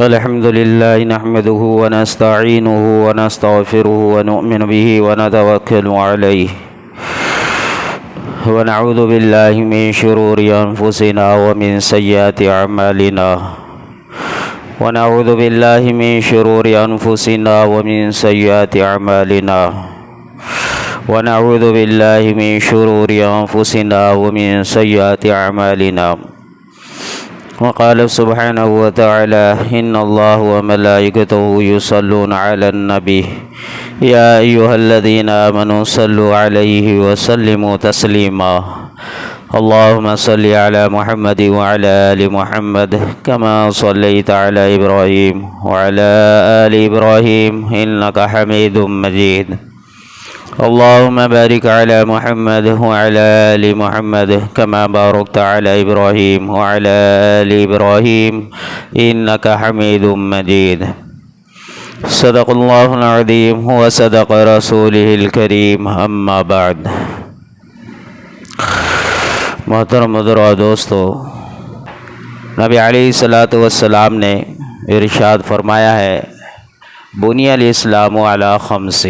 الحمد لله نحمده ونستعينه ونستغفره ونؤمن به ونتوكل عليه ونعوذ بالله من شرور أنفسنا ومن سيئات أعمالنا ونعوذ بالله من شرور أنفسنا ومن سيئات أعمالنا ونعوذ بالله من شرور أنفسنا ومن سيئات أعمالنا وقال سبحانه وتعالى إن الله وملائكته يصلون على النبي يا أيها الذين آمنوا صلوا عليه وسلموا تسليما اللهم صل على محمد وعلى آل محمد كما صليت على إبراهيم وعلى آل إبراهيم إنك حميد مجيد اللهم بارك على محمد وعلى آل محمد كما باركت على إبراهيم وعلى آل إبراهيم إنك حميد مجيد صدق الله العظيم وصدق رسوله الكريم أما بعد محترم دوستو، نبی علیہ السلام نے ارشاد فرمایا ہے بنی الاسلام علی خمس،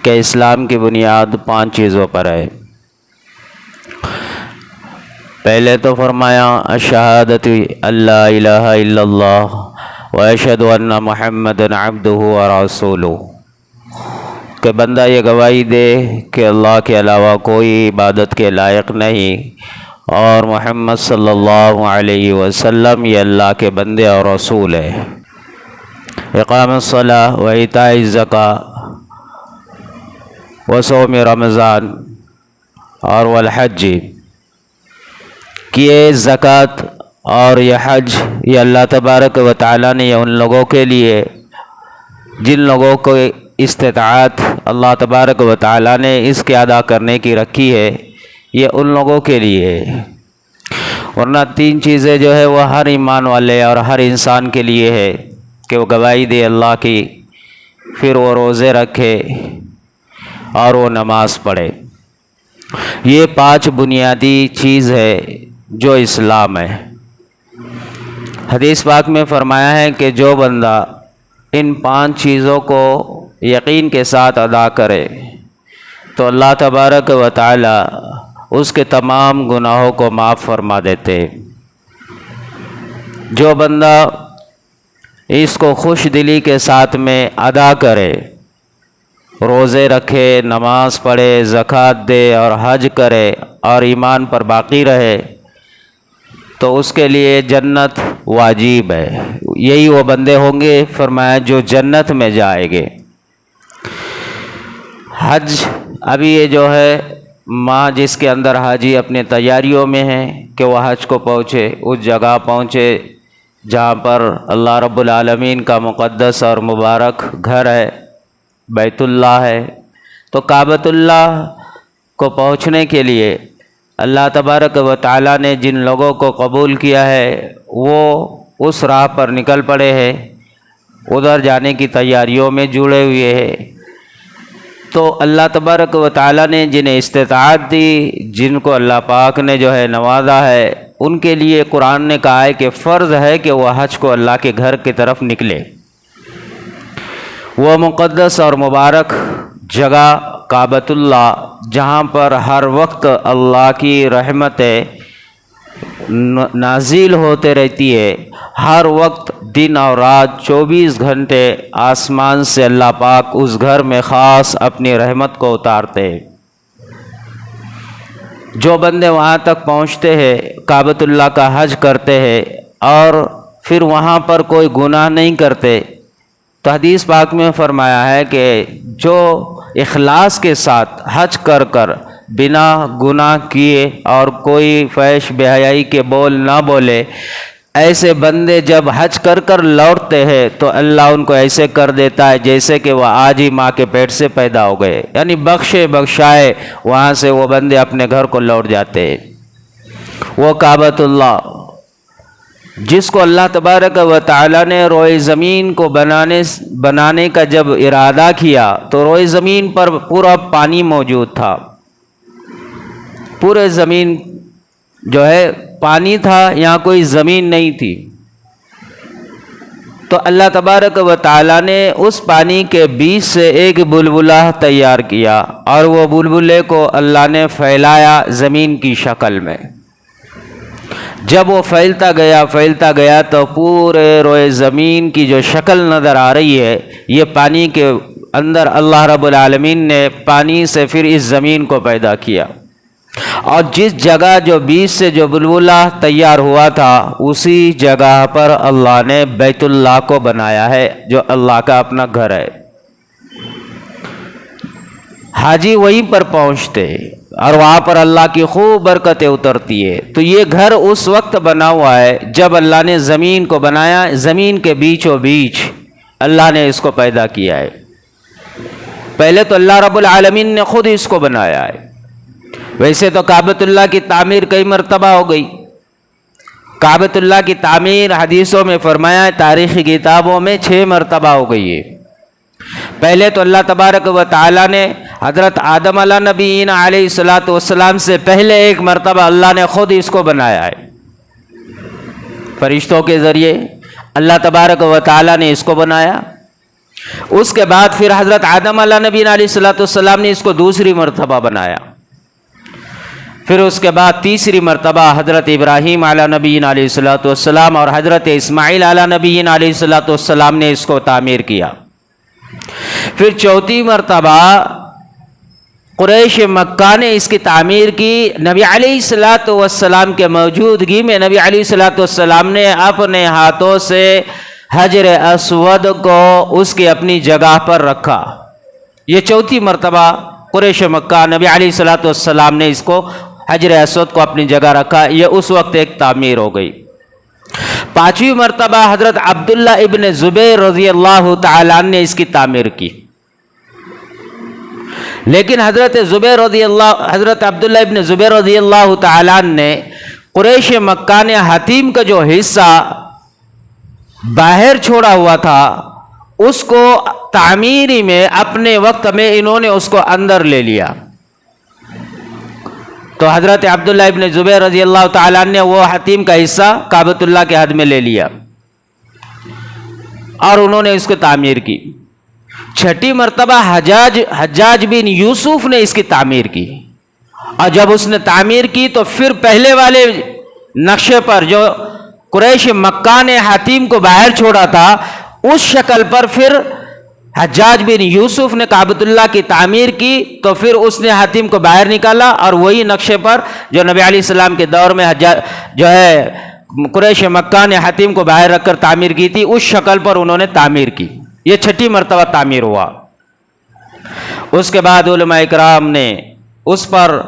کہ اسلام کی بنیاد 5 چیزوں پر ہے۔ پہلے تو فرمایا الشہادۃ اللہ الہ الا اللہ واشہد ان محمدًا عبدہ ورسولہ، کہ بندہ یہ گواہی دے کہ اللہ کے علاوہ کوئی عبادت کے لائق نہیں اور محمد صلی اللہ علیہ وسلم یہ اللہ کے بندے اور رسول ہے۔ اقام الصلاۃ و ایتاء الزکوٰۃ وصوم رمضان اور والحج، کہ یہ زکوٰۃ اور یہ حج یہ اللہ تبارک و تعالیٰ نے یہ ان لوگوں کے لیے جن لوگوں کو استطاعت اللہ تبارک و تعالیٰ نے اس کے ادا کرنے کی رکھی ہے، یہ ان لوگوں کے لیے ہے۔ ورنہ 3 چیزیں جو ہے وہ ہر ایمان والے اور ہر انسان کے لیے ہے، کہ وہ گواہی دے اللہ کی، پھر وہ روزے رکھے اور وہ نماز پڑھے۔ یہ 5 بنیادی چیز ہے جو اسلام ہے۔ حدیث پاک میں فرمایا ہے کہ جو بندہ ان 5 چیزوں کو یقین کے ساتھ ادا کرے تو اللہ تبارک و تعالی اس کے تمام گناہوں کو معاف فرما دیتے۔ جو بندہ اس کو خوش دلی کے ساتھ میں ادا کرے، روزے رکھے، نماز پڑھے، زکوٰۃ دے اور حج کرے اور ایمان پر باقی رہے، تو اس کے لیے جنت واجب ہے۔ یہی وہ بندے ہوں گے فرمایا جو جنت میں جائیں گے۔ حج ابھی یہ جو ہے ماہ جس کے اندر حاجی اپنے تیاریوں میں ہیں کہ وہ حج کو پہنچے، اس جگہ پہنچے جہاں پر اللہ رب العالمین کا مقدس اور مبارک گھر ہے، بیت اللہ ہے۔ تو کعبۃ اللہ کو پہنچنے کے لیے اللہ تبارک و تعالیٰ نے جن لوگوں کو قبول کیا ہے وہ اس راہ پر نکل پڑے ہیں، ادھر جانے کی تیاریوں میں جڑے ہوئے ہیں۔ تو اللہ تبارک و تعالیٰ نے جنہیں استطاعت دی، جن کو اللہ پاک نے جو ہے نوازا ہے، ان کے لیے قرآن نے کہا ہے کہ فرض ہے کہ وہ حج کو اللہ کے گھر کی طرف نکلے۔ وہ مقدس اور مبارک جگہ کعبۃ اللہ، جہاں پر ہر وقت اللہ کی رحمتیں نازل ہوتے رہتی ہے، ہر وقت دن اور رات 24 گھنٹے آسمان سے اللہ پاک اس گھر میں خاص اپنی رحمت کو اتارتے ہیں۔ جو بندے وہاں تک پہنچتے ہیں، کعبۃ اللہ کا حج کرتے ہیں اور پھر وہاں پر کوئی گناہ نہیں کرتے، تو حدیث پاک میں فرمایا ہے کہ جو اخلاص کے ساتھ حج کر بنا گناہ کیے اور کوئی فحش بے حیائی کے بول نہ بولے، ایسے بندے جب حج کر لوٹتے ہیں تو اللہ ان کو ایسے کر دیتا ہے جیسے کہ وہ آج ہی ماں کے پیٹ سے پیدا ہو گئے، یعنی بخشائے وہاں سے وہ بندے اپنے گھر کو لوٹ جاتے ہیں۔ وہ کعبۃ اللہ جس کو اللہ تبارک و تعالیٰ نے روئے زمین کو بنانے کا جب ارادہ کیا تو روئے زمین پر پورا پانی موجود تھا، پورے زمین جو ہے پانی تھا، یہاں کوئی زمین نہیں تھی۔ تو اللہ تبارک و تعالیٰ نے اس پانی کے بیچ سے ایک بلبلہ تیار کیا اور وہ بلبلے کو اللہ نے پھیلایا زمین کی شکل میں۔ جب وہ پھیلتا گیا تو پورے روئے زمین کی جو شکل نظر آ رہی ہے، یہ پانی کے اندر اللہ رب العالمین نے پانی سے پھر اس زمین کو پیدا کیا، اور جس جگہ جو بیچ سے جو بلبلہ تیار ہوا تھا اسی جگہ پر اللہ نے بیت اللہ کو بنایا ہے، جو اللہ کا اپنا گھر ہے۔ حاجی وہیں پر پہنچتے اور وہاں پر اللہ کی خوب برکتیں اترتی ہے۔ تو یہ گھر اس وقت بنا ہوا ہے جب اللہ نے زمین کو بنایا، زمین کے بیچوں بیچ اللہ نے اس کو پیدا کیا ہے۔ پہلے تو اللہ رب العالمین نے خود اس کو بنایا ہے۔ ویسے تو کعبۃ اللہ کی تعمیر کئی مرتبہ ہو گئی۔ کعبۃ اللہ کی تعمیر حدیثوں میں فرمایا ہے، تاریخی کتابوں میں 6 مرتبہ ہو گئی ہے۔ پہلے تو اللہ تبارک و تعالیٰ نے حضرت آدم علیہ نبیین علیہ السلام سے پہلے ایک مرتبہ اللہ نے خود اس کو بنایا ہے، فرشتوں کے ذریعے اللہ تبارک و تعالیٰ نے اس کو بنایا۔ اس کے بعد پھر حضرت آدم علیہ نبیین علیہ السلام نے اس کو دوسری مرتبہ بنایا۔ پھر اس کے بعد تیسری مرتبہ حضرت ابراہیم علیہ نبیین علیہ السلام اور حضرت اسماعیل علیہ نبیین علیہ السلام نے اس کو تعمیر کیا۔ پھر چوتھی مرتبہ قریش مکہ نے اس کی تعمیر کی۔ نبی علیہ السلام کے موجودگی میں نبی علیہ السلام نے اپنے ہاتھوں سے حجر اسود کو اس کی اپنی جگہ پر رکھا۔ یہ چوتھی مرتبہ قریش مکہ نبی علیہ السلام نے اس کو حجر اسود کو اپنی جگہ رکھا، یہ اس وقت ایک تعمیر ہو گئی۔ پانچویں مرتبہ حضرت عبداللہ ابن زبیر رضی اللہ تعالیٰ نے اس کی تعمیر کی، لیکن حضرت عبداللہ ابن زبیر رضی اللہ تعالیٰ نے قریش مکہ نے حتیم کا جو حصہ باہر چھوڑا ہوا تھا اس کو تعمیری میں اپنے وقت میں انہوں نے اس کو اندر لے لیا۔ تو حضرت عبداللہ ابن زبیر رضی اللہ تعالیٰ نے وہ حتیم کا حصہ کعبۃ اللہ کے حد میں لے لیا اور انہوں نے اس کو تعمیر کی۔ چھٹی مرتبہ حجاج بن یوسف نے اس کی تعمیر کی، اور جب اس نے تعمیر کی تو پھر پہلے والے نقشے پر جو قریش مکہ نے حتیم کو باہر چھوڑا تھا اس شکل پر پھر حجاج بن یوسف نے کعبۃ اللہ کی تعمیر کی، تو پھر اس نے حتیم کو باہر نکالا اور وہی نقشے پر جو نبی علیہ السلام کے دور میں قریش مکہ نے حتیم کو باہر رکھ کر تعمیر کی تھی اس شکل پر انہوں نے تعمیر کی۔ یہ چھٹی مرتبہ تعمیر ہوا۔ اس کے بعد علماء اکرام نے اس پر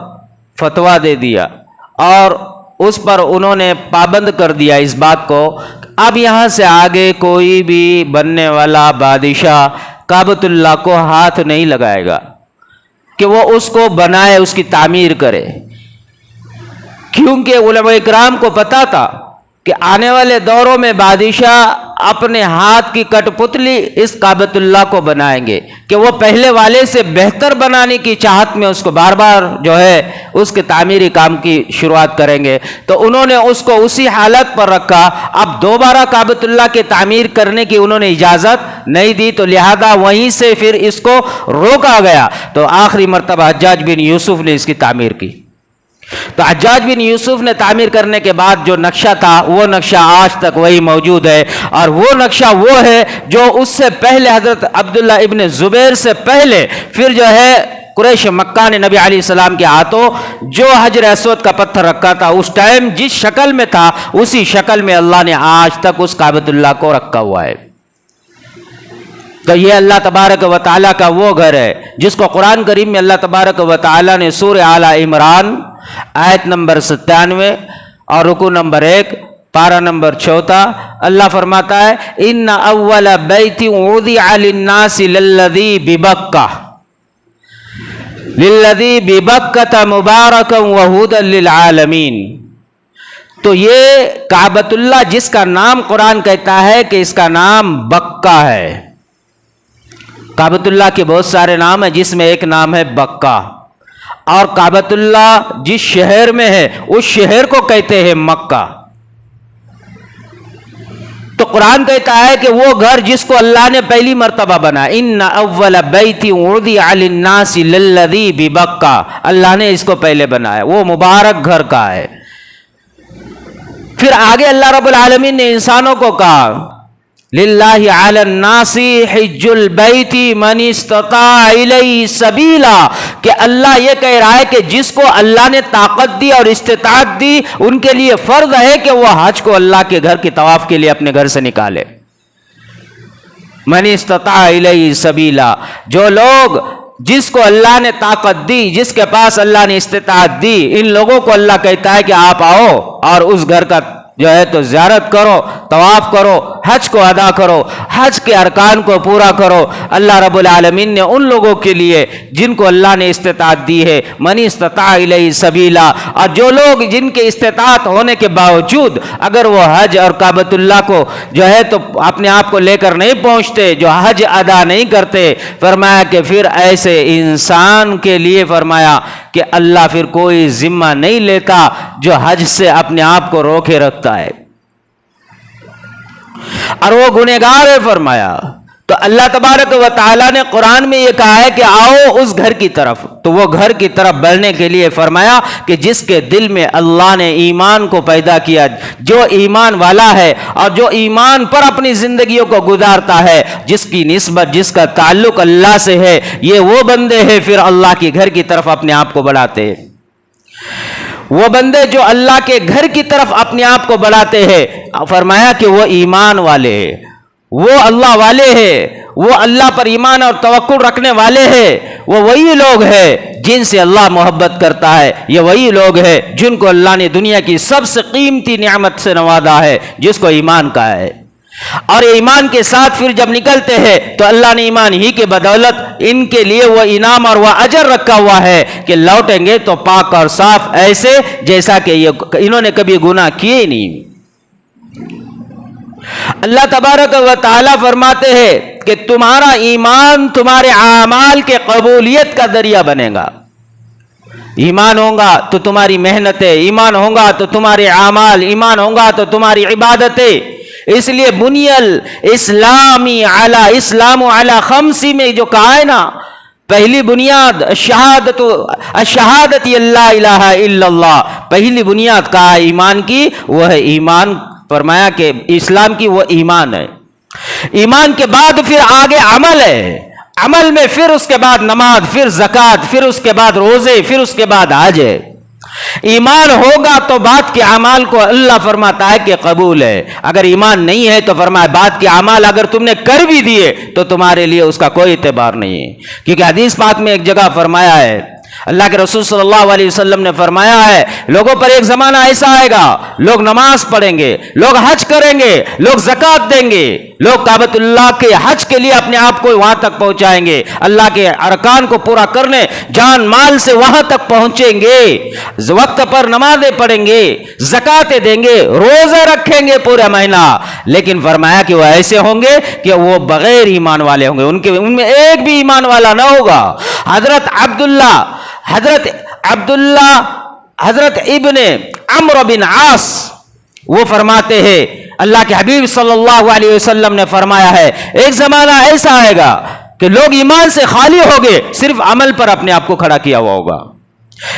فتویٰ دے دیا اور اس پر انہوں نے پابند کر دیا اس بات کو، اب یہاں سے آگے کوئی بھی بننے والا بادشاہ کعبۃ اللہ کو ہاتھ نہیں لگائے گا کہ وہ اس کو بنائے، اس کی تعمیر کرے، کیونکہ علماء اکرام کو پتا تھا کہ آنے والے دوروں میں بادشاہ اپنے ہاتھ کی کٹ پتلی اس کعبۃ اللہ کو بنائیں گے کہ وہ پہلے والے سے بہتر بنانے کی چاہت میں اس کو بار بار اس کے تعمیری کام کی شروعات کریں گے۔ تو انہوں نے اس کو اسی حالت پر رکھا، اب دوبارہ کعبۃ اللہ کی تعمیر کرنے کی انہوں نے اجازت نہیں دی، تو لہذا وہیں سے پھر اس کو روکا گیا۔ تو آخری مرتبہ حجاج بن یوسف نے اس کی تعمیر کی۔ تو حجاج بن یوسف نے تعمیر کرنے کے بعد جو نقشہ تھا وہ نقشہ آج تک وہی موجود ہے، اور وہ نقشہ وہ ہے جو اس سے پہلے حضرت عبداللہ ابن زبیر سے پہلے پھر قریش مکہ نے نبی علیہ السلام کے ہاتھوں جو حجر اسود کا پتھر رکھا تھا اس ٹائم جس شکل میں تھا اسی شکل میں اللہ نے آج تک اس کعبۃ اللہ کو رکھا ہوا ہے۔ تو یہ اللہ تبارک و تعالیٰ کا وہ گھر ہے جس کو قرآن کریم میں اللہ تبارک و تعالیٰ نے سورہ آل عمران آیت نمبر 97 اور رکوع نمبر 1 پارہ نمبر 14 اللہ فرماتا ہے ان اول بیت وضع للناس للذی ببکۃ مبارکا وہدی للعالمین۔ تو یہ کعبۃ اللہ جس کا نام قرآن کہتا ہے کہ اس کا نام بکہ ہے، کعبۃ اللہ کے بہت سارے نام ہیں جس میں ایک نام ہے بکہ، اور کعبۃ اللہ جس شہر میں ہے اس شہر کو کہتے ہیں مکہ۔ تو قرآن کہتا ہے کہ وہ گھر جس کو اللہ نے پہلی مرتبہ بنایا، ان اول بیت وضع للناس للذی ببکہ، اللہ نے اس کو پہلے بنایا، وہ مبارک گھر کا ہے۔ پھر آگے اللہ رب العالمین نے انسانوں کو کہا للہ علی الناس حج البیت من استطاع الیہ سبیلا، کہ اللہ یہ کہہ رہا ہے کہ جس کو اللہ نے طاقت دی اور استطاعت دی ان کے لیے فرض ہے کہ وہ حج کو اللہ کے گھر کے طواف کے لیے اپنے گھر سے نکالے۔ من استطاع الیہ سبیلا، جو لوگ جس کو اللہ نے طاقت دی، جس کے پاس اللہ نے استطاعت دی، ان لوگوں کو اللہ کہتا ہے کہ آپ آؤ اور اس گھر کا جو ہے تو زیارت کرو، طواف کرو، حج کو ادا کرو، حج کے ارکان کو پورا کرو۔ اللہ رب العالمین نے ان لوگوں کے لیے جن کو اللہ نے استطاعت دی ہے، من استطاع الیہ سبیلا، اور جو لوگ جن کے استطاعت ہونے کے باوجود اگر وہ حج اور کعبۃ اللہ کو جو ہے تو اپنے آپ کو لے کر نہیں پہنچتے، جو حج ادا نہیں کرتے، فرمایا کہ پھر ایسے انسان کے لیے فرمایا کہ اللہ پھر کوئی ذمہ نہیں لیتا جو حج سے اپنے آپ کو روکے رکھتا ہے، اور وہ گنہگار ہے۔ فرمایا تو اللہ تبارک و تعالیٰ نے قرآن میں یہ کہا ہے کہ آؤ اس گھر کی طرف، تو وہ گھر کی طرف بڑھنے کے لیے فرمایا کہ جس کے دل میں اللہ نے ایمان کو پیدا کیا، جو ایمان والا ہے اور جو ایمان پر اپنی زندگیوں کو گزارتا ہے، جس کی نسبت، جس کا تعلق اللہ سے ہے، یہ وہ بندے ہیں پھر اللہ کے گھر کی طرف اپنے آپ کو بڑھاتے ہیں۔ وہ بندے جو اللہ کے گھر کی طرف اپنے آپ کو بڑھاتے ہیں، فرمایا کہ وہ ایمان والے ہیں، وہ اللہ والے ہیں، وہ اللہ پر ایمان اور توکل رکھنے والے ہیں، وہ وہی لوگ ہیں جن سے اللہ محبت کرتا ہے، یہ وہی لوگ ہیں جن کو اللہ نے دنیا کی سب سے قیمتی نعمت سے نوازا ہے جس کو ایمان کہا ہے۔ اور ایمان کے ساتھ پھر جب نکلتے ہیں تو اللہ نے ایمان ہی کے بدولت ان کے لیے وہ انعام اور وہ اجر رکھا ہوا ہے کہ لوٹیں گے تو پاک اور صاف، ایسے جیسا کہ انہوں نے کبھی گناہ کیے ہی نہیں۔ اللہ تبارک و تعالیٰ فرماتے ہیں کہ تمہارا ایمان تمہارے اعمال کے قبولیت کا ذریعہ بنے گا۔ ایمان ہوگا تو تمہاری محنتیں، ایمان ہوگا تو تمہارے اعمال، ایمان ہوگا تو تمہاری عبادتیں۔ اس لیے بنی الاسلام علی خمس میں جو کہا ہے نا، پہلی بنیاد شہادت اللہ الہ الا اللہ، پہلی بنیاد کہا ہے ایمان کی، وہ ہے ایمان۔ فرمایا کہ اسلام کی وہ ایمان ہے، ایمان کے بعد پھر آگے عمل ہے، عمل میں پھر اس کے بعد نماز، پھر زکوٰۃ، پھر اس کے بعد روزے، پھر اس کے بعد حج ہے۔ ایمان ہوگا تو بات کے اعمال کو اللہ فرماتا ہے کہ قبول ہے، اگر ایمان نہیں ہے تو فرمایا بات کے اعمال اگر تم نے کر بھی دیے تو تمہارے لیے اس کا کوئی اعتبار نہیں ہے، کیونکہ حدیث پاک میں ایک جگہ فرمایا ہے، اللہ کے رسول صلی اللہ علیہ وسلم نے فرمایا ہے، لوگوں پر ایک زمانہ ایسا آئے گا، لوگ نماز پڑھیں گے، لوگ حج کریں گے، لوگ زکوٰۃ دیں گے، لوگ کعبۃ اللہ کے حج کے لیے اپنے آپ کو وہاں تک پہنچائیں گے، اللہ کے ارکان کو پورا کرنے جان مال سے وہاں تک پہنچیں گے، وقت پر نمازیں پڑھیں گے، زکوٰۃیں دیں گے، روزے رکھیں گے پورا مہینہ، لیکن فرمایا کہ وہ ایسے ہوں گے کہ وہ بغیر ایمان والے ہوں گے، ان میں ایک بھی ایمان والا نہ ہوگا۔ حضرت ابن عمرو بن عاص وہ فرماتے ہیں، اللہ کے حبیب صلی اللہ علیہ وسلم نے فرمایا ہے، ایک زمانہ ایسا آئے گا کہ لوگ ایمان سے خالی ہو گئے، صرف عمل پر اپنے آپ کو کھڑا کیا ہوا ہوگا،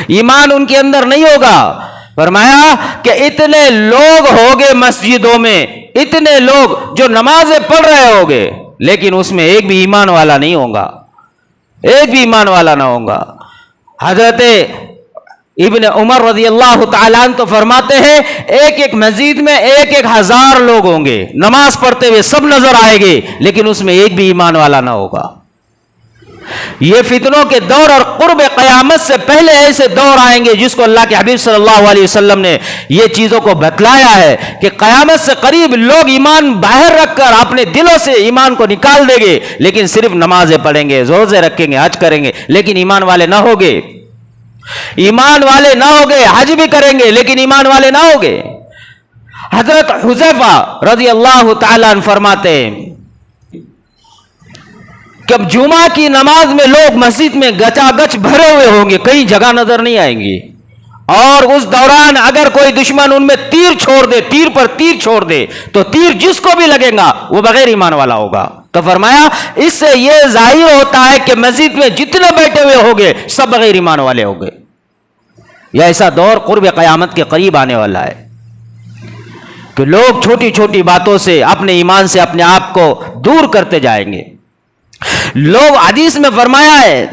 ایمان ان کے اندر نہیں ہوگا۔ فرمایا کہ اتنے لوگ ہوگے مسجدوں میں، اتنے لوگ جو نمازیں پڑھ رہے ہوگے، لیکن اس میں ایک بھی ایمان والا نہیں ہوگا، ایک بھی ایمان والا نہ ہوگا۔ حضرت ابن عمر رضی اللہ تعالیٰ عنہ تو فرماتے ہیں، ایک ایک مسجد میں 1,000 لوگ ہوں گے، نماز پڑھتے ہوئے سب نظر آئے گے، لیکن اس میں ایک بھی ایمان والا نہ ہوگا۔ یہ فتنوں کے دور اور قرب قیامت سے پہلے ایسے دور آئیں گے جس کو اللہ کے حبیب صلی اللہ علیہ وسلم نے یہ چیزوں کو بتلایا ہے کہ قیامت سے قریب لوگ ایمان باہر رکھ کر اپنے دلوں سے ایمان کو نکال دیں گے، لیکن صرف نمازیں پڑھیں گے، روزے رکھیں گے، حج کریں گے، لیکن ایمان والے نہ ہوگے، ایمان والے نہ ہوگے، حج بھی کریں گے لیکن ایمان والے نہ ہوگے۔ حضرت حذیفہ رضی اللہ تعالیٰ عنہ فرماتے ہیں کہ جمعہ کی نماز میں لوگ مسجد میں گچا گچ بھرے ہوئے ہوں گے، کہیں جگہ نظر نہیں آئیں گی، اور اس دوران اگر کوئی دشمن ان میں تیر چھوڑ دے، تیر پر تیر چھوڑ دے، تو تیر جس کو بھی لگے گا وہ بغیر ایمان والا ہوگا۔ تو فرمایا اس سے یہ ظاہر ہوتا ہے کہ مسجد میں جتنے بیٹھے ہوئے ہوگے سب بغیر ایمان والے ہوگے۔ یہ ایسا دور قرب قیامت کے قریب آنے والا ہے کہ لوگ چھوٹی چھوٹی باتوں سے اپنے ایمان سے اپنے آپ کو دور کرتے جائیں گے۔ لوگ، حدیث میں فرمایا ہے،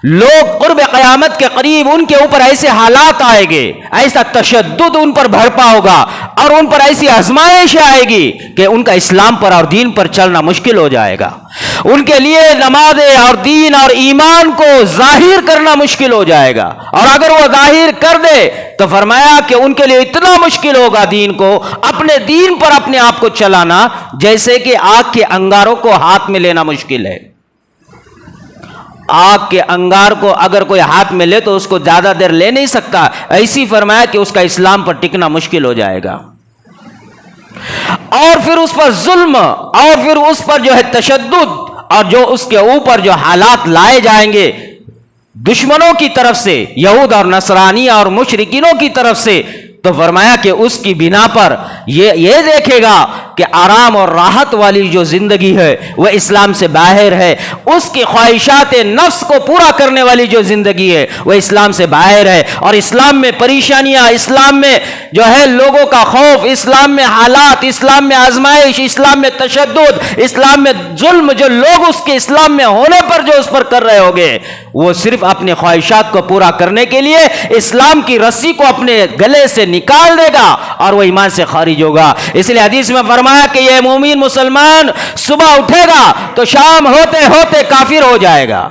لوگ قرب قیامت کے قریب ان کے اوپر ایسے حالات آئے گے، ایسا تشدد ان پر بھرپا ہوگا اور ان پر ایسی آزمائش آئے گی کہ ان کا اسلام پر اور دین پر چلنا مشکل ہو جائے گا۔ ان کے لیے نمازیں اور دین اور ایمان کو ظاہر کرنا مشکل ہو جائے گا، اور اگر وہ ظاہر کر دے تو فرمایا کہ ان کے لیے اتنا مشکل ہوگا دین کو، اپنے دین پر اپنے آپ کو چلانا، جیسے کہ آگ کے انگاروں کو ہاتھ میں لینا مشکل ہے۔ آگ کے انگار کو اگر کوئی ہاتھ میں لے تو اس کو زیادہ دیر لے نہیں سکتا، ایسی فرمایا کہ اس کا اسلام پر ٹکنا مشکل ہو جائے گا۔ اور پھر اس پر ظلم، اور پھر اس پر جو ہے تشدد، اور جو اس کے اوپر جو حالات لائے جائیں گے دشمنوں کی طرف سے، یہود اور نصرانی اور مشرکینوں کی طرف سے، تو فرمایا کہ اس کی بنا پر یہ دیکھے گا کہ آرام اور راحت والی جو زندگی ہے وہ اسلام سے باہر ہے، اس کی خواہشات نفس کو پورا کرنے والی جو زندگی ہے وہ اسلام سے باہر ہے، اور اسلام میں پریشانیاں، اسلام میں جو ہے لوگوں کا خوف، اسلام میں حالات، اسلام میں آزمائش، اسلام میں تشدد، اسلام میں ظلم، جو لوگ اس کے اسلام میں ہونے پر جو اس پر کر رہے ہوگے، وہ صرف اپنے خواہشات کو پورا کرنے کے لیے اسلام کی رسی کو اپنے گلے سے نکال دے گا اور وہ ایمان سے خارج ہوگا۔ اس لیے حدیث میں فرمایا کہ یہ مومن مسلمان صبح اٹھے گا تو شام ہوتے ہوتے کافر ہو جائے گا،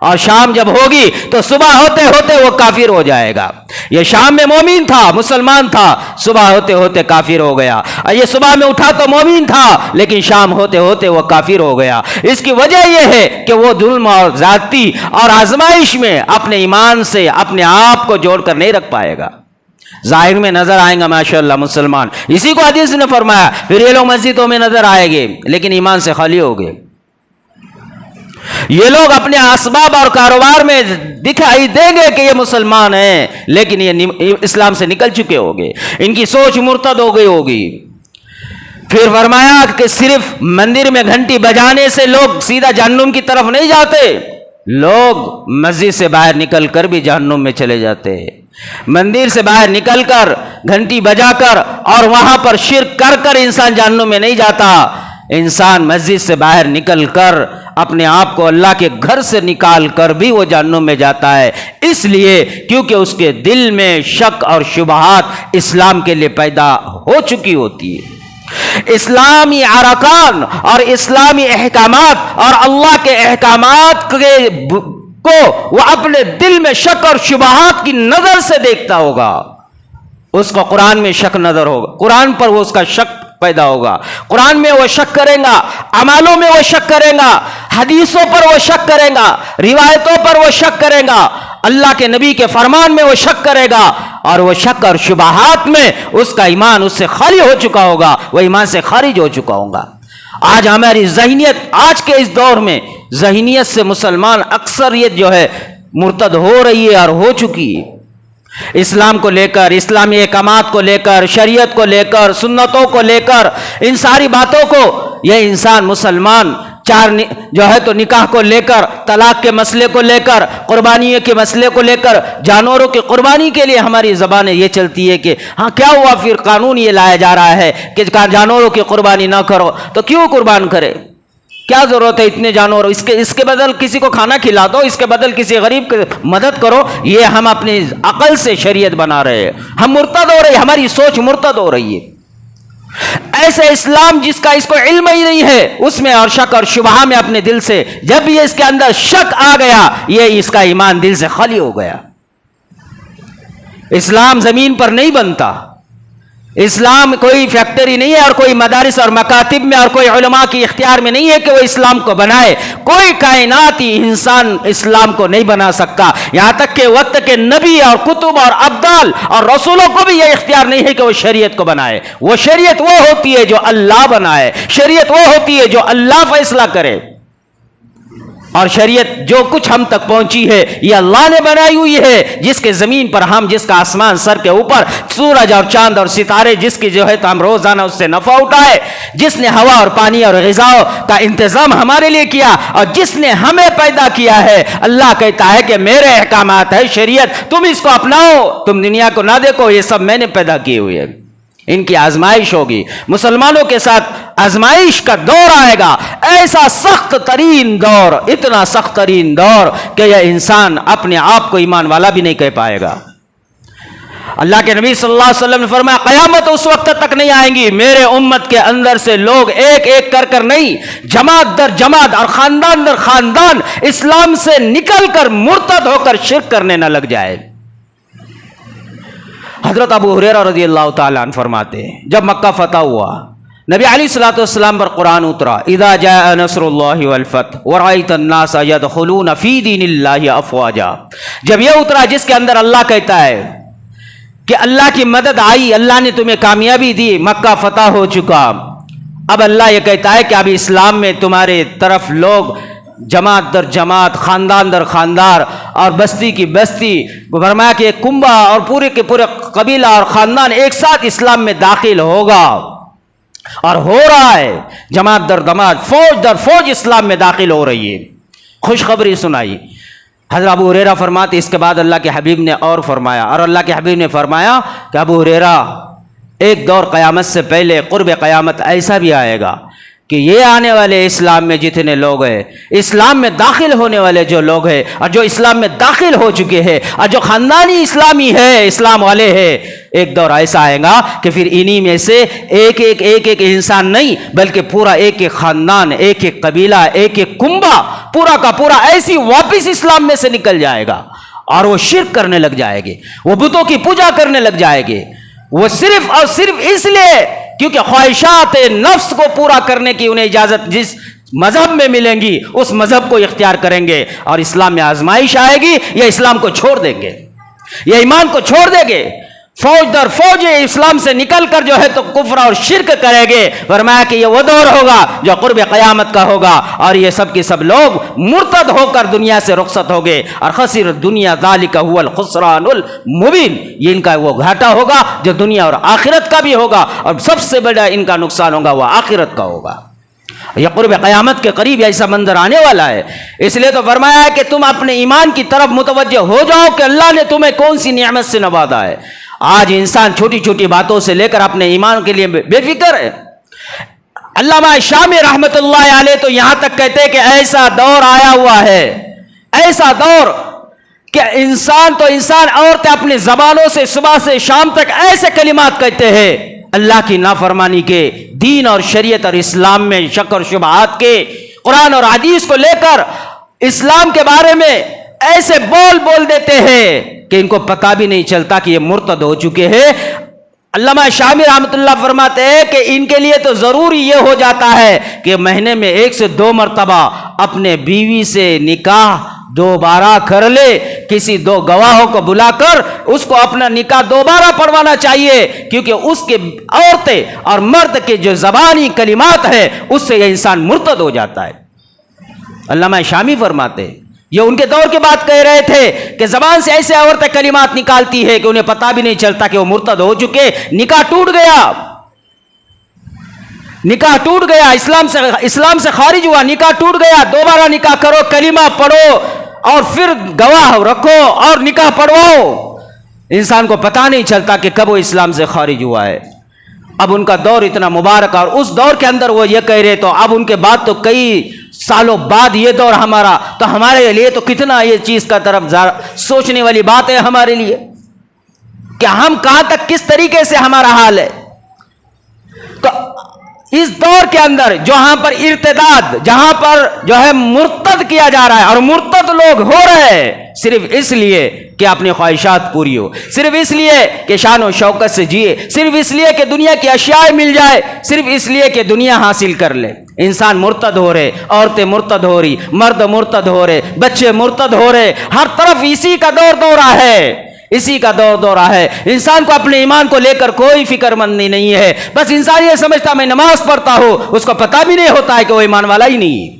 اور شام جب ہوگی تو صبح ہوتے ہوتے وہ کافر ہو جائے گا۔ یہ شام میں مومن تھا، مسلمان تھا، صبح ہوتے ہوتے کافر ہو گیا، اور یہ صبح میں اٹھا تو مومن تھا لیکن شام ہوتے ہوتے وہ کافر ہو گیا۔ اس کی وجہ یہ ہے کہ وہ ظلم اور زیادتی اور آزمائش میں اپنے ایمان سے اپنے آپ کو جوڑ کر نہیں رکھ پائے گا۔ ظاہر میں نظر آئیں گا ماشاءاللہ مسلمان، اسی کو حدیث نے فرمایا، پھر یہ لوگ مسجدوں میں نظر آئیں گے لیکن ایمان سے خالی ہو گئے۔ یہ لوگ اپنے اسباب اور کاروبار میں دکھائی دیں گے کہ یہ مسلمان ہیں لیکن یہ اسلام سے نکل چکے ہوں گے، ان کی سوچ مرتد ہو گئی ہوگی۔ پھر فرمایا کہ صرف مندر میں گھنٹی بجانے سے لوگ سیدھا جہنم کی طرف نہیں جاتے، لوگ مسجد سے باہر نکل کر بھی جہنم میں چلے جاتے ہیں۔ مندر سے باہر نکل کر گھنٹی بجا کر اور وہاں پر شرک کر کر انسان جہنم میں نہیں جاتا، انسان مسجد سے باہر نکل کر اپنے آپ کو اللہ کے گھر سے نکال کر بھی وہ جہنم میں جاتا ہے، اس لیے کیونکہ اس کے دل میں شک اور شبہات اسلام کے لیے پیدا ہو چکی ہوتی ہے۔ اسلامی ارکان اور اسلامی احکامات اور اللہ کے احکامات کو وہ اپنے دل میں شک اور شبہات کی نظر سے دیکھتا ہوگا، اس کو قرآن میں شک نظر ہوگا، قرآن پر وہ اس کا شک پیدا ہوگا، قرآن میں وہ شک کرے گا، اعمالوں میں وہ شک کرے گا، حدیثوں پر وہ شک کرے گا، روایتوں پر وہ شک کرے گا، اللہ کے نبی کے فرمان میں وہ شک کرے گا، اور وہ شک اور شبہات میں اس کا ایمان اس سے خالی ہو چکا ہوگا، وہ ایمان سے خارج ہو چکا ہوگا۔ آج ہماری ذہنیت، آج کے اس دور میں ذہنیت سے مسلمان اکثریت جو ہے مرتد ہو رہی ہے اور ہو چکی ہے۔ اسلام کو لے کر، اسلامی احکامات کو لے کر، شریعت کو لے کر، سنتوں کو لے کر، ان ساری باتوں کو یہ انسان مسلمان جو ہے تو نکاح کو لے کر، طلاق کے مسئلے کو لے کر، قربانی کے مسئلے کو لے کر، جانوروں کی قربانی کے لیے ہماری زبانیں یہ چلتی ہے کہ ہاں کیا ہوا، پھر قانون یہ لایا جا رہا ہے کہ جانوروں کی قربانی نہ کرو، تو کیوں قربان کرے؟ کیا ضرورت ہے اتنے جانور؟ اس کے بدل کسی کو کھانا کھلا دو، اس کے بدل کسی غریب کی مدد کرو۔ یہ ہم اپنی عقل سے شریعت بنا رہے ہیں، ہم مرتد ہو رہے ہیں، ہماری سوچ مرتد ہو رہی ہے۔ ایسے اسلام جس کا اس کو علم ہی نہیں ہے، اس میں اور شک اور شبہ میں اپنے دل سے جب یہ اس کے اندر شک آ گیا، یہ اس کا ایمان دل سے خالی ہو گیا۔ اسلام زمین پر نہیں بنتا، اسلام کوئی فیکٹری نہیں ہے اور کوئی مدارس اور مکاتب میں اور کوئی علماء کی اختیار میں نہیں ہے کہ وہ اسلام کو بنائے۔ کوئی کائناتی انسان اسلام کو نہیں بنا سکتا، یہاں تک کہ وقت کے نبی اور کتب اور ابدال اور رسولوں کو بھی یہ اختیار نہیں ہے کہ وہ شریعت کو بنائے۔ وہ شریعت وہ ہوتی ہے جو اللہ بنائے، شریعت وہ ہوتی ہے جو اللہ فیصلہ کرے۔ اور شریعت جو کچھ ہم تک پہنچی ہے یہ اللہ نے بنائی ہوئی ہے، جس کے زمین پر ہم، جس کا آسمان سر کے اوپر، سورج اور چاند اور ستارے جس کی جو ہے تو ہم روزانہ اس سے نفع اٹھائے، جس نے ہوا اور پانی اور غذا کا انتظام ہمارے لیے کیا، اور جس نے ہمیں پیدا کیا ہے۔ اللہ کہتا ہے کہ میرے احکامات ہے شریعت، تم اس کو اپناؤ، تم دنیا کو نہ دیکھو، یہ سب میں نے پیدا کیے ہوئے ہیں۔ ان کی آزمائش ہوگی، مسلمانوں کے ساتھ آزمائش کا دور آئے گا، ایسا سخت ترین دور، اتنا سخت ترین دور کہ یہ انسان اپنے آپ کو ایمان والا بھی نہیں کہہ پائے گا۔ اللہ کے نبی صلی اللہ علیہ وسلم نے فرمایا قیامت اس وقت تک نہیں آئیں گی، میرے امت کے اندر سے لوگ ایک ایک کر نہیں، جماعت در جماعت اور خاندان در خاندان اسلام سے نکل کر مرتد ہو کر شرک کرنے نہ لگ جائے۔ حضرت ابو ہریرہ رضی اللہ تعالیٰ عنہ فرماتے ہیں جب مکہ فتح ہوا، نبی علیہ الصلوۃ والسلام پر قرآن اترا، اذا جاء نصر اللہ والفتح ورأیت الناس يدخلون فی دین اللہ افواجا، جب یہ اترا جس کے اندر اللہ کہتا ہے کہ اللہ کی مدد آئی، اللہ نے تمہیں کامیابی دی، مکہ فتح ہو چکا، اب اللہ یہ کہتا ہے کہ اب اسلام میں تمہارے طرف لوگ جماعت در جماعت، خاندان در خاندان اور بستی کی بستی، فرمایا کہ کنبہ اور پورے کے پورے قبیلہ اور خاندان ایک ساتھ اسلام میں داخل ہوگا، اور ہو رہا ہے، جماعت در جماعت، فوج در فوج اسلام میں داخل ہو رہی ہے۔ خوشخبری سنائی۔ حضرت ابو ہریرہ فرماتے اس کے بعد اللہ کے حبیب نے اور فرمایا، اور اللہ کے حبیب نے فرمایا کہ ابو ہریرہ ایک دور قیامت سے پہلے، قرب قیامت ایسا بھی آئے گا کہ یہ آنے والے اسلام میں جتنے لوگ ہیں، اسلام میں داخل ہونے والے جو لوگ ہیں اور جو اسلام میں داخل ہو چکے ہیں اور جو خاندانی اسلامی ہے، اسلام والے ہیں، ایک دور ایسا آئے گا کہ پھر انہی میں سے ایک ایک انسان نہیں بلکہ پورا ایک ایک خاندان، ایک ایک قبیلہ، ایک ایک کنبہ پورا کا پورا ایسی واپس اسلام میں سے نکل جائے گا، اور وہ شرک کرنے لگ جائے گے، وہ بتوں کی پوجا کرنے لگ جائے گے، وہ صرف اور صرف اس لیے کیونکہ خواہشات نفس کو پورا کرنے کی انہیں اجازت جس مذہب میں ملیں گی اس مذہب کو اختیار کریں گے، اور اسلام میں آزمائش آئے گی یا اسلام کو چھوڑ دیں گے یا ایمان کو چھوڑ دیں گے، فوج در فوج اسلام سے نکل کر جو ہے تو کفر اور شرک کریں گے۔ فرمایا کہ یہ وہ دور ہوگا جو قرب قیامت کا ہوگا، اور یہ سب کے سب لوگ مرتد ہو کر دنیا سے رخصت ہو گئے، اور خسر دنیا ذالک هو الخسران المبین، یہ ان کا وہ گھاٹا ہوگا جو دنیا اور آخرت کا بھی ہوگا، اور سب سے بڑا ان کا نقصان ہوگا وہ آخرت کا ہوگا۔ یہ قرب قیامت کے قریب ایسا منظر آنے والا ہے، اس لیے تو فرمایا ہے کہ تم اپنے ایمان کی طرف متوجہ ہو جاؤ کہ اللہ نے تمہیں کون سی نعمت سے نوازا ہے۔ آج انسان چھوٹی چھوٹی باتوں سے لے کر اپنے ایمان کے لیے بے فکر ہے۔ علامہ شامی رحمت اللہ علیہ تو یہاں تک کہتے ہیں کہ ایسا دور آیا ہوا ہے، ایسا دور کہ انسان عورتیں اپنی زبانوں سے صبح سے شام تک ایسے کلمات کہتے ہیں اللہ کی نافرمانی کے، دین اور شریعت اور اسلام میں شک اور شبہات کے، قرآن اور حدیث کو لے کر اسلام کے بارے میں ایسے بول دیتے ہیں کہ ان کو پتہ بھی نہیں چلتا کہ یہ مرتد ہو چکے ہیں۔ علامہ شامی رحمۃ اللہ فرماتے ہیں کہ ان کے لیے تو ضروری یہ ہو جاتا ہے کہ مہینے میں 1 سے 2 مرتبہ اپنے بیوی سے نکاح دوبارہ کر لے، کسی 2 گواہوں کو بلا کر اس کو اپنا نکاح دوبارہ پڑھوانا چاہیے، کیونکہ اس کے عورتیں اور مرد کے جو زبانی کلمات ہیں اس سے یہ انسان مرتد ہو جاتا ہے۔ علامہ شامی فرماتے ہیں یہ ان کے دور کی بات کہہ رہے تھے کہ زبان سے ایسے عورتیں کلمات نکالتی ہے کہ انہیں پتہ بھی نہیں چلتا کہ وہ مرتد ہو چکے، نکاح ٹوٹ گیا، نکاح ٹوٹ گیا، اسلام سے خارج ہوا، نکاح ٹوٹ گیا، دوبارہ نکاح کرو، کلمہ پڑھو اور پھر گواہ رکھو اور نکاح پڑھواؤ۔ انسان کو پتہ نہیں چلتا کہ کب وہ اسلام سے خارج ہوا ہے۔ اب ان کا دور اتنا مبارک، اور اس دور کے اندر وہ یہ کہہ رہے، تو اب ان کے بعد تو کئی سالوں بعد یہ دور ہمارا، تو ہمارے لیے تو کتنا یہ چیز کا طرف سوچنے والی بات ہے ہمارے لیے کہ ہم کہاں تک کس طریقے سے ہمارا حال ہے۔ تو اس دور کے اندر جہاں پر ارتداد، جہاں پر جو ہے مرتد کیا جا رہا ہے، اور مرتد لوگ ہو رہے ہیں صرف اس لیے کہ اپنی خواہشات پوری ہو، صرف اس لیے کہ شان و شوکت سے جیے، صرف اس لیے کہ دنیا کی اشیاء مل جائے، صرف اس لیے کہ دنیا حاصل کر لے۔ انسان مرتد ہو رہے، عورتیں مرتد ہو رہی، مرد مرتد ہو رہے، بچے مرتد ہو رہے، ہر طرف اسی کا دورہ ہے، اسی کا دورہ ہے۔ انسان کو اپنے ایمان کو لے کر کوئی فکر مندی نہیں ہے، بس انسان یہ سمجھتا میں نماز پڑھتا ہوں، اس کو پتہ بھی نہیں ہوتا ہے کہ وہ ایمان والا ہی نہیں ہے۔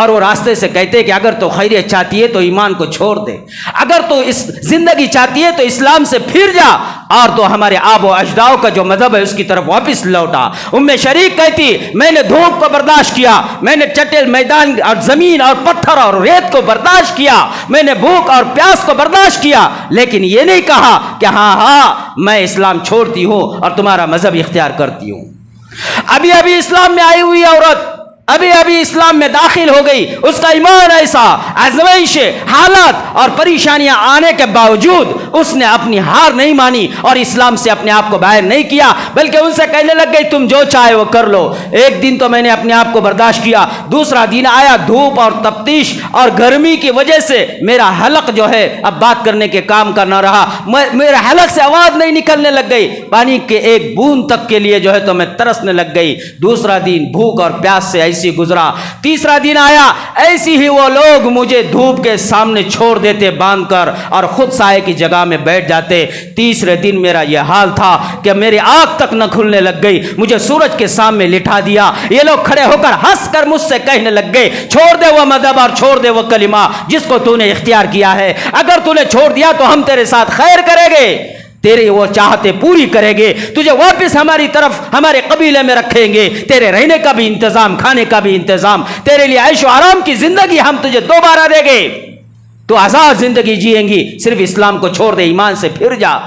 اور وہ راستے سے کہتے کہ اگر تو خیریت چاہتی ہے تو ایمان کو چھوڑ دے، اگر تو اس زندگی چاہتی ہے تو اسلام سے پھر جا، اور تو ہمارے آب و اجداد کا جو مذہب ہے اس کی طرف واپس لوٹا۔ شریک کہتی میں نے دھوپ کو برداشت کیا، میں نے چٹیل میدان اور زمین اور پتھر اور ریت کو برداشت کیا، میں نے بھوک اور پیاس کو برداشت کیا، لیکن یہ نہیں کہا کہ ہاں میں اسلام چھوڑتی ہوں اور تمہارا مذہب اختیار کرتی ہوں۔ ابھی اسلام میں آئی ہوئی عورت ابھی اسلام میں داخل ہو گئی، اس کا ایمان ایسا، آزمائش، حالات اور پریشانیاں آنے کے باوجود اس نے اپنی ہار نہیں مانی اور اسلام سے اپنے آپ کو باہر نہیں کیا، بلکہ ان سے کہنے لگ گئی تم جو چاہے وہ کر لو۔ ایک دن تو میں نے اپنے آپ کو برداشت کیا، دوسرا دن آیا دھوپ اور تفتیش اور گرمی کی وجہ سے میرا حلق جو ہے اب بات کرنے کے کام کا نہ رہا، میرے حلق سے آواز نہیں نکلنے لگ گئی، پانی کے ایک بوند تک کے لیے جو ہے تو میں ترسنے لگ گئی۔ دوسرا دن بھوک اور پیاس سے ایسی گزرا۔ تیسرا دن آیا، ایسی ہی وہ لوگ مجھے دھوپ کے سامنے چھوڑ دیتے باندھ کر اور خود سائے کی جگہ میں بیٹھ جاتے۔ تیسرے دن میرا یہ حال تھا کہ میری آنکھ تک نہ کھلنے لگ گئی، مجھے سورج کے سامنے لٹھا دیا۔ یہ لوگ کھڑے ہو کر ہنس کر مجھ سے کہنے لگ گئے چھوڑ دے وہ مذہب اور چھوڑ دے وہ کلمہ جس کو تو نے اختیار کیا ہے، اگر تو نے چھوڑ دیا تو ہم تیرے ساتھ خیر کریں گے، تیری وہ چاہتے پوری کریں گے، تجھے واپس ہماری طرف ہمارے قبیلے میں رکھیں گے، تیرے رہنے کا بھی انتظام، کھانے کا بھی انتظام، تیرے لیے عیش و آرام کی زندگی ہم تجھے دوبارہ دیں گے، تو آزاد زندگی جیئیں گی، صرف اسلام کو چھوڑ دے، ایمان سے پھر جا۔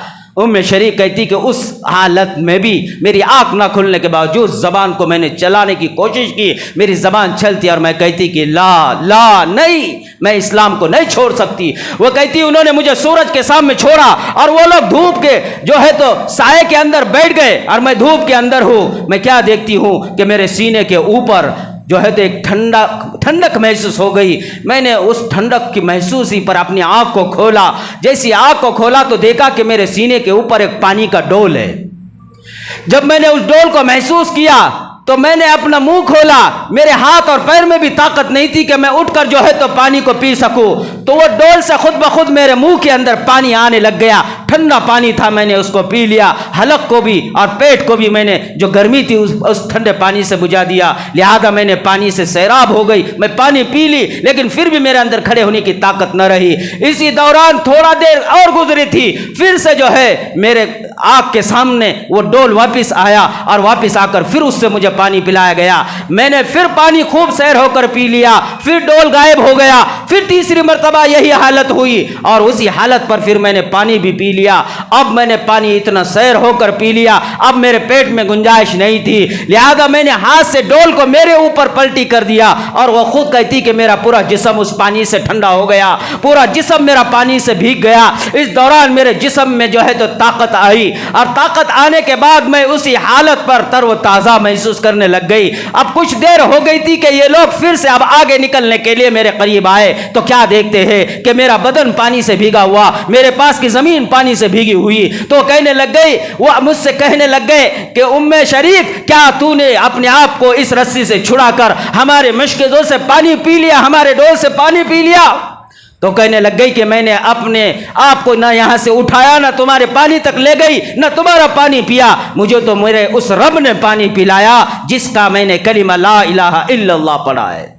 شریک کہتی کہ اس حالت میں بھی میری آنکھ نہ کھلنے کے باوجود زبان کو میں نے چلانے کی کوشش کی، میری زبان چلتی اور میں کہتی کہ لا نہیں، میں اسلام کو نہیں چھوڑ سکتی۔ وہ کہتی انہوں نے مجھے سورج کے سامنے چھوڑا اور وہ لوگ دھوپ کے جو ہے تو سائے کے اندر بیٹھ گئے اور میں دھوپ کے اندر ہوں۔ میں کیا دیکھتی ہوں کہ میرے سینے کے اوپر جو ہے تو ایک ٹھنڈک محسوس ہو گئی۔ میں نے اس ٹھنڈک کی محسوسی پر اپنی آنکھ کو کھولا، جیسی آنکھ کو کھولا تو دیکھا کہ میرے سینے کے اوپر ایک پانی کا ڈول ہے۔ جب میں نے اس ڈول کو محسوس کیا تو میں نے اپنا منہ کھولا، میرے ہاتھ اور پیر میں بھی طاقت نہیں تھی کہ میں اٹھ کر جو ہے تو پانی کو پی سکوں، تو وہ ڈول سے خود بخود میرے منہ کے اندر پانی آنے لگ گیا، ٹھنڈا پانی تھا، میں نے اس کو پی لیا، حلق کو بھی اور پیٹ کو بھی میں نے جو گرمی تھی اس ٹھنڈے پانی سے بجھا دیا، لہذا میں نے پانی سے سیراب ہو گئی، میں پانی پی لی لیکن پھر بھی میرے اندر کھڑے ہونے کی طاقت نہ رہی۔ اسی دوران تھوڑا دیر اور گزری تھی، پھر سے جو ہے میرے آنکھ کے سامنے وہ ڈول واپس آیا اور واپس آ کر پھر اس سے مجھے پانی پلایا گیا، میں نے پھر پانی خوب سیر ہو کر پی لیا، پھر ڈول غائب ہو گیا، پھر تیسری مرتبہ یہی حالت ہوئی اور اسی حالت پر پھر میں نے پانی بھی پی لیا۔ اب میں نے پانی اتنا سیر ہو کر پی لیا، اب میرے پیٹ میں گنجائش نہیں تھی، لہذا میں نے ہاتھ سے ڈول کو میرے اوپر پلٹی کر دیا اور وہ خود کہتی کہ میرا پورا جسم اس پانی سے ٹھنڈا ہو گیا، پورا جسم میرا پانی سے بھیگ گیا۔ اس دوران میرے جسم میں جو ہے تو طاقت آئی اور طاقت آنے کے بعد میں اسی حالت پر تر و تازہ محسوس کرنے لگ گئی۔ اب کچھ دیر ہو گئی تھی کہ یہ لوگ پھر سے اب آگے نکلنے کے لیے میرے قریب آئے تو کیا دیکھتے ہیں کہ میرا بدن پانی سے بھیگا ہوا، میرے پاس کی زمین پانی سے بھیگی ہوئی، تو کہنے لگ گئی، وہ مجھ سے کہنے لگ گئے کہ شریک کیا تو نے اپنے آپ کو اس رسی سے چھڑا کر ہمارے مشکلوں سے پانی پی لیا، ہمارے ڈول سے پانی پی لیا؟ تو کہنے لگ گئی کہ میں نے اپنے آپ کو نہ یہاں سے اٹھایا، نہ تمہارے پانی تک لے گئی، نہ تمہارا پانی پیا، مجھے تو میرے اس رب نے پانی پلایا جس کا میں نے کلمہ لا الہ الا اللہ پڑھا ہے۔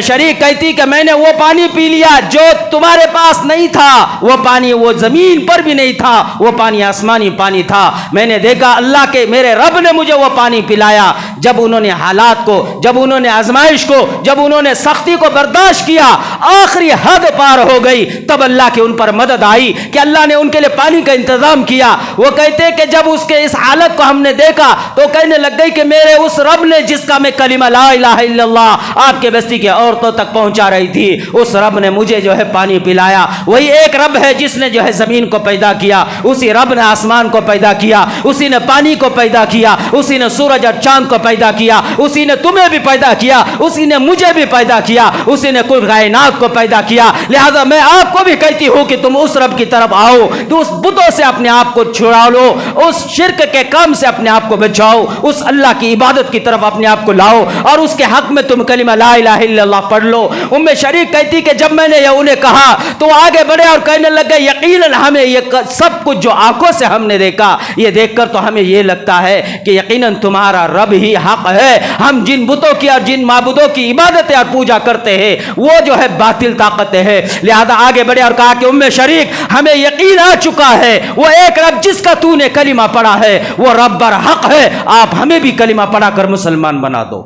شریک کہتی کہ میں نے وہ پانی پی لیا جو تمہارے پاس نہیں تھا، وہ پانی وہ زمین پر بھی نہیں تھا، وہ پانی آسمانی پانی تھا، میں نے دیکھا اللہ کے میرے رب نے مجھے وہ پانی پلایا۔ جب انہوں نے حالات کو، جب انہوں نے آزمائش کو، جب انہوں نے سختی کو برداشت کیا، آخری حد پار ہو گئی، تب اللہ کی ان پر مدد آئی کہ اللہ نے ان کے لیے پانی کا انتظام کیا۔ وہ کہتے کہ جب اس کے اس حالت کو ہم نے دیکھا تو کہنے لگ گئی کہ میرے اس رب نے جس کا میں کلمہ لا الہ الا اللہ آپ کے بستی کے عورتوں تک پہنچا رہی تھی، اس رب نے مجھے جو ہے پانی پلایا۔ وہی ایک رب ہے جس نے جو ہے زمین کو پیدا کیا، اسی رب نے آسمان کو پیدا کیا، اسی نے پانی کو پیدا کیا، اسی نے سورج اور چاند کو پیدا کیا، اسی نے تمہیں بھی پیدا کیا، اسی نے مجھے بھی پیدا کیا، اسی نے کل کائنات کو پیدا کیا۔ لہذا میں آپ کو بھی کہتی ہوں کہ تم اس رب کی طرف آؤ، تو اس بتوں سے اپنے آپ کو چھڑا لو، اس شرک کے کام سے اپنے آپ کو بچاؤ، اس اللہ کی عبادت کی طرف اپنے آپ کو لاؤ اور اس کے حق میں تم کلمہ لا الہ الا اللہ پڑھ لو۔ ام شریک کہتی کہ جب میں نے یہ انہیں کہا تو آگے بڑھے اور کہنے لگے یقیناً ہمیں یہ سب کچھ جو آنکھوں سے ہم نے دیکھا، یہ دیکھ کر تو ہمیں یہ لگتا ہے کہ یقیناً تمہارا رب ہی حق ہے، ہم جن بتوں کی اور جن معبودوں کی عبادتیں اور پوجا کرتے ہیں وہ جو ہے باطل طاقتیں ہیں۔ لہذا آگے بڑھے اور کہا کہ ام شریک ہمیں یقین آ چکا ہے وہ ایک رب جس کا تو نے کلمہ پڑھا ہے وہ رب برحق ہے، آپ ہمیں بھی کلمہ پڑھا کر مسلمان بنا دو۔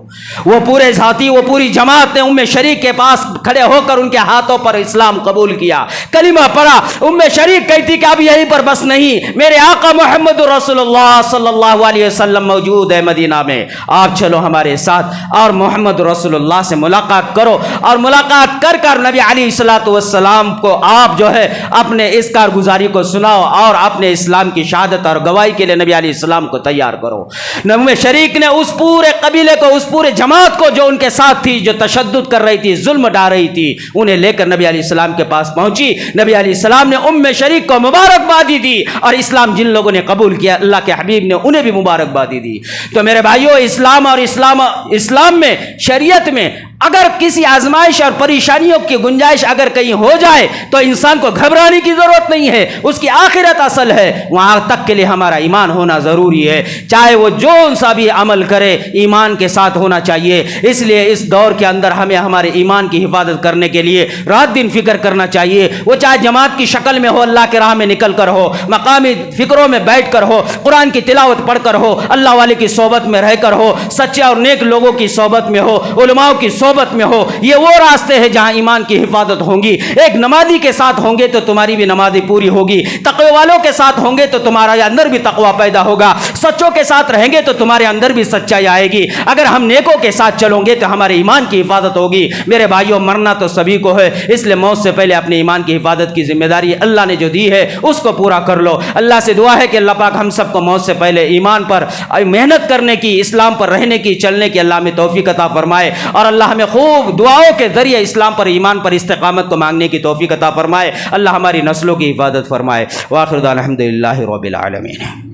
وہ پورے ذاتی وہ پوری جماعت نے ام شریک کے پاس کھڑے ہو کر ان کے ہاتھوں پر اسلام قبول کیا، کلمہ پڑھا۔ ام شریک کہتی کہ اب یہیں پر بس نہیں، میرے آقا محمد رسول اللہ صلی اللہ علیہ وسلم موجود ہے مدینہ میں، آپ چلو ہمارے ساتھ اور محمد رسول اللہ سے ملاقات کرو، اور ملاقات کر کر نبی علیہ الصلوۃ والسلام کو آپ جو ہے اپنے اس کارگزاری کو سناؤ اور اپنے اسلام کی شہادت اور گواہی کے لیے نبی علیہ السلام کو تیار کرو۔ ام شریک نے اس پورے قبیلے کو، اس پورے جماعت کو جو ان کے ساتھ تھی، جو تشدد کر رہی تھی، ظلم ڈال رہی تھی، انہیں لے کر نبی علیہ السلام کے پاس پہنچی۔ نبی علیہ السلام نے ام شریک کو مبارکبادی دی، اور اسلام جن لوگوں نے قبول کیا اللہ کے حبیب نے انہیں بھی مبارکبادی دی۔ تو میرے بھائیو، اسلام اور اسلام میں، شریعت میں اگر کسی آزمائش اور پریشانیوں کی گنجائش اگر کہیں ہو جائے تو انسان کو گھبرانے کی ضرورت نہیں ہے، اس کی آخرت اصل ہے، وہاں تک کے لیے ہمارا ایمان ہونا ضروری ہے، چاہے وہ جو سا بھی عمل کرے ایمان کے ساتھ ہونا چاہیے۔ اس لیے اس دور کے اندر ہمیں ہمارے ایمان کی حفاظت کرنے کے لیے رات دن فکر کرنا چاہیے، وہ چاہے جماعت کی شکل میں ہو، اللہ کے راہ میں نکل کر ہو، مقامی فکروں میں بیٹھ کر ہو، قرآن کی تلاوت پڑھ کر ہو، اللہ والے کی صحبت میں رہ کر ہو، سچے اور نیک لوگوں کی صحبت میں ہو، علماء کی صحبت میں ہو۔ یہ وہ راستے ہیں جہاں ایمان کی حفاظت ہوگی۔ ایک نمازی کے ساتھ ہوں گے تو تمہاری بھی نمازی پوری ہوگی، تقوی والوں کے ساتھ ہوں گے تو تمہارے اندر بھی تقوی پیدا ہوگا، سچوں کے ساتھ رہیں گے تو تمہارے اندر بھی سچائی آئے گی، اگر ہم نیکوں کے ساتھ چلیں گے تو ہمارے ایمان کی حفاظت ہوگی۔ میرے بھائیوں، مرنا تو سبھی کو ہے، اس لیے موت سے پہلے اپنے ایمان کی حفاظت کی ذمہ داری اللہ نے جو دی ہے اس کو پورا کر لو۔ اللہ سے دعا ہے کہ اللہ پاک ہم سب کو موت سے پہلے ایمان پر محنت کرنے کی، اسلام پر رہنے کی، چلنے کی اللہ میں توفیق عطا فرمائے، اور اللہ ہمیں خوب دعاؤں کے ذریعے اسلام پر، ایمان پر استقامت کو مانگنے کی توفیق عطا فرمائے۔ اللہ ہماری نسلوں کی حفاظت فرمائے۔ وآخر دعوانا الحمدللہ رب العالمین۔